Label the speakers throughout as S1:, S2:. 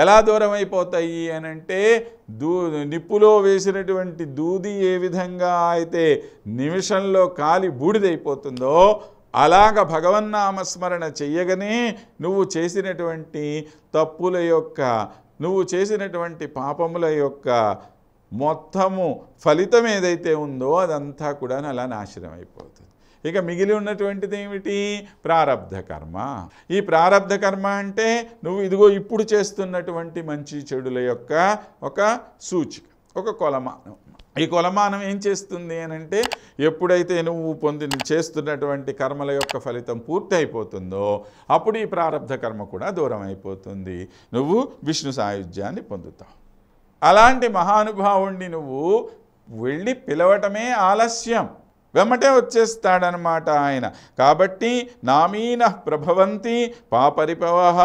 S1: ఎలా దూరం అయిపోతాయి అనంటే నిప్పులో వేసినటువంటి దూది ఏ విధంగా అయితే నిమిషంలో కాలి బూడిదైపోతుందో అలాగ భగవన్నామస్మరణ చెయ్యగానే నువ్వు చేసినటువంటి తప్పుల యొక్క నువ్వు చేసినటువంటి పాపముల యొక్క మొత్తము ఫలితం ఏదైతే ఉందో అదంతా కూడా అలా నాశనం అయిపోతుంది. ఇక మిగిలి ఉన్నటువంటిది ఏమిటి? ప్రారబ్ధ కర్మ. ఈ ప్రారబ్ధ కర్మ అంటే నువ్వు ఇదిగో ఇప్పుడు చేస్తున్నటువంటి మంచి చెడుల యొక్క ఒక సూచిక, ఒక కొలమానం. ఈ కొలమానం ఏం చేస్తుంది అనంటే ఎప్పుడైతే నువ్వు చేస్తున్నటువంటి కర్మల యొక్క ఫలితం పూర్తి అయిపోతుందో అప్పుడు ఈ ప్రారబ్ధ కర్మ కూడా దూరం అయిపోతుంది, నువ్వు విష్ణు సాయుధ్యాన్ని పొందుతావు. అలాంటి మహానుభావుణ్ణి నువ్వు వెళ్ళి పిలవటమే ఆలస్యం, వెమ్మటే వచ్చేస్తాడనమాట ఆయన. కాబట్టి నామీన ప్రభవంతి పాపరిపవః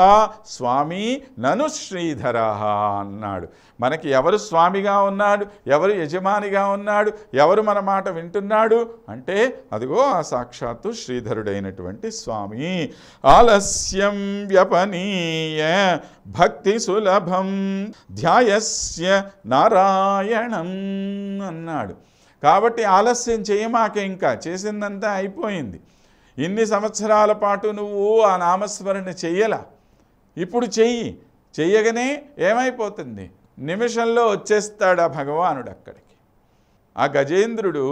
S1: స్వామి నను శ్రీధర అన్నాడు. మనకి ఎవరు స్వామిగా ఉన్నాడు, ఎవరు యజమానిగా ఉన్నాడు, ఎవరు మన మాట వింటున్నాడు అంటే అదిగో ఆ సాక్షాత్తు శ్రీధరుడైనటువంటి స్వామి. ఆలస్యం వ్యపనీయ భక్తి సులభం ధ్యాయస్య నారాయణం అన్నాడు. కాబట్టి ఆలస్యం చేయమాక, ఇంకా చేసిందంతా అయిపోయింది. ఇన్ని సంవత్సరాల పాటు నువ్వు ఆ నామస్మరణ చెయ్యలా, ఇప్పుడు చెయ్యగానే ఏమైపోతుంది? నిమిషంలో వచ్చేస్తాడు ఆ భగవానుడు అక్కడికి. ఆ గజేంద్రుడు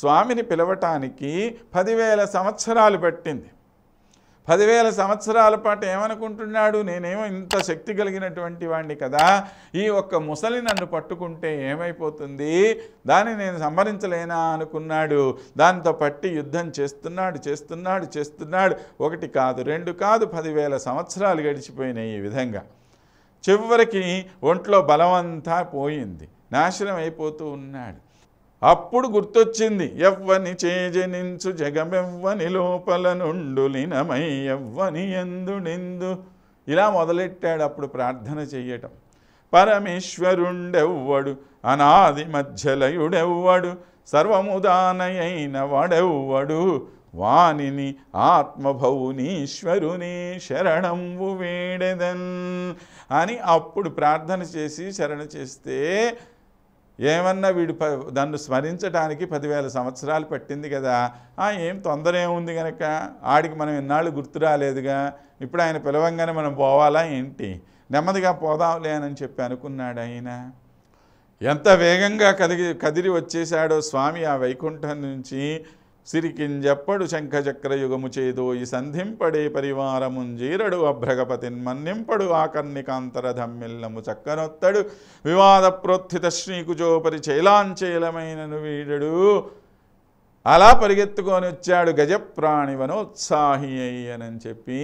S1: స్వామిని పిలవటానికి 10,000 సంవత్సరాలు పట్టింది. 10,000 సంవత్సరాల పాటు ఏమనుకుంటున్నాడు? నేనేమో ఇంత శక్తి కలిగినటువంటి వాడిని కదా, ఈ ఒక్క ముసలి నన్ను పట్టుకుంటే ఏమైపోతుంది, దాన్ని నేను సంహరించలేనా అనుకున్నాడు. దాంతో పట్టి యుద్ధం చేస్తున్నాడు. ఒకటి కాదు, రెండు కాదు, 10,000 సంవత్సరాలు గడిచిపోయినాయి. ఈ విధంగా చివరికి ఒంట్లో బలమంతా పోయింది, నాశనం అయిపోతూ ఉన్నాడు. అప్పుడు గుర్తొచ్చింది, ఎవ్వని చేజనించు జగమెవ్వని లోపల నుండు లీనమై ఎవ్వని ఎందుడెందు. ఇలా మొదలెట్టాడు అప్పుడు ప్రార్థన చెయ్యటం. పరమేశ్వరుండెవ్వడు అనాది మధ్యలయుడెవ్వడు సర్వముదానయైన వాడెవ్వడు వానిని ఆత్మభౌనీశ్వరుని శరణంబు వేడెదన్ అని అప్పుడు ప్రార్థన చేసి శరణ చేస్తే ఏమన్నా వీడు దాన్ని స్మరించడానికి 10,000 సంవత్సరాలు పట్టింది కదా, ఏం తొందర ఏముంది కనుక, ఆడికి మనం ఎన్నాళ్ళు గుర్తు రాలేదుగా, ఇప్పుడు ఆయన పిలవంగానే మనం పోవాలా ఏంటి, నెమ్మదిగా పోదాంలే అని చెప్పి అనుకున్నాడు ఆయన. ఎంత వేగంగా కదిరి వచ్చేశాడో స్వామి ఆ వైకుంఠం నుంచి. సిరికింజప్పడు శంఖచక్రయుగము చేదో ఈ సంధింపడే పరివారముంజీరడు అభ్రగపతిన్ మన్నింపడు ఆకర్ణికాంతర ధమ్మిల్లము చక్కనొత్తడు వివాద ప్రోత్థిత శ్రీకుజోపరి చైలాంచైలమైనను వీడడు. అలా పరిగెత్తుకొని వచ్చాడు గజప్రాణి వనోత్సాహి అయ్యనని చెప్పి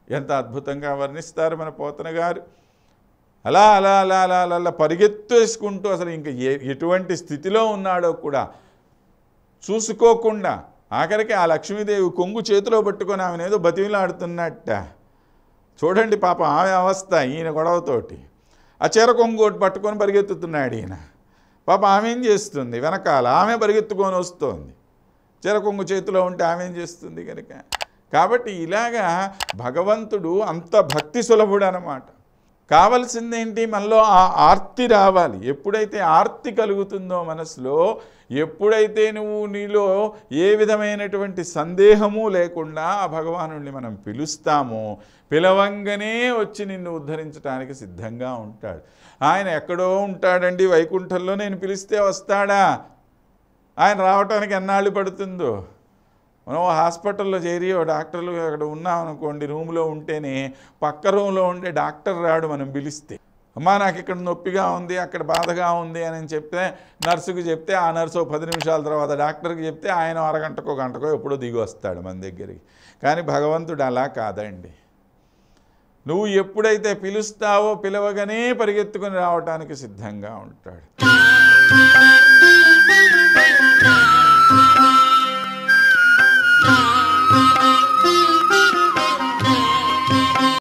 S1: ఎంత అద్భుతంగా వర్ణిస్తారు మన పోతన గారు. అలా అలా అలా అలా అలా పరిగెత్తేసుకుంటూ అసలు ఇంక ఎటువంటి స్థితిలో ఉన్నాడో కూడా చూసుకోకుండా ఆఖరికి ఆ లక్ష్మీదేవి కొంగు చేతిలో పట్టుకొని ఆమెనేదో బతిమిలాడుతున్నట్ట. చూడండి పాప ఆమె అవస్థ, ఈయన గొడవతోటి ఆ చీర కొంగు పట్టుకొని పరిగెత్తుతున్నాడు ఈయన. పాప ఆమె ఏం చేస్తుంది, వెనకాల ఆమె పరిగెత్తుకొని వస్తుంది, చీర కొంగు చేతిలో ఉంటే ఆమె ఏం చేస్తుంది కనుక. కాబట్టి ఇలాగా భగవంతుడు అంత భక్తి సులభుడు అన్నమాట. కావలసిందేంటి, మనలో ఆ ఆర్తి రావాలి. ఎప్పుడైతే ఆర్తి కలుగుతుందో మనసులో, ఎప్పుడైతే నువ్వు నీలో ఏ విధమైనటువంటి సందేహము లేకుండా ఆ భగవానుడిని మనం పిలుస్తామో, పిలవంగానే వచ్చి నిన్ను ఉద్ధరించడానికి సిద్ధంగా ఉంటాడు. ఆయన ఎక్కడో ఉంటాడండి వైకుంఠంలో, నేను పిలిస్తే వస్తాడా? ఆయన రావటానికి ఎన్నాళ్ళు పడుతుందో. మనం హాస్పిటల్లో చేరి డాక్టర్లు అక్కడ ఉన్నామనుకోండి, రూమ్లో ఉంటేనే పక్క రూమ్లో ఉండే డాక్టర్ రాడు మనం పిలిస్తే. అమ్మా నాకు ఇక్కడ నొప్పిగా ఉంది, అక్కడ బాధగా ఉంది అని చెప్తే నర్సుకు చెప్తే ఆ నర్సు 10 నిమిషాల తర్వాత డాక్టర్కి చెప్తే ఆయన అరగంటకో గంటకో ఎప్పుడో దిగి వస్తాడు మన దగ్గరికి. కానీ భగవంతుడు అలా కాదండి. నువ్వు ఎప్పుడైతే పిలుస్తావో పిలవగానే పరిగెత్తుకొని రావటానికి సిద్ధంగా ఉంటాడు.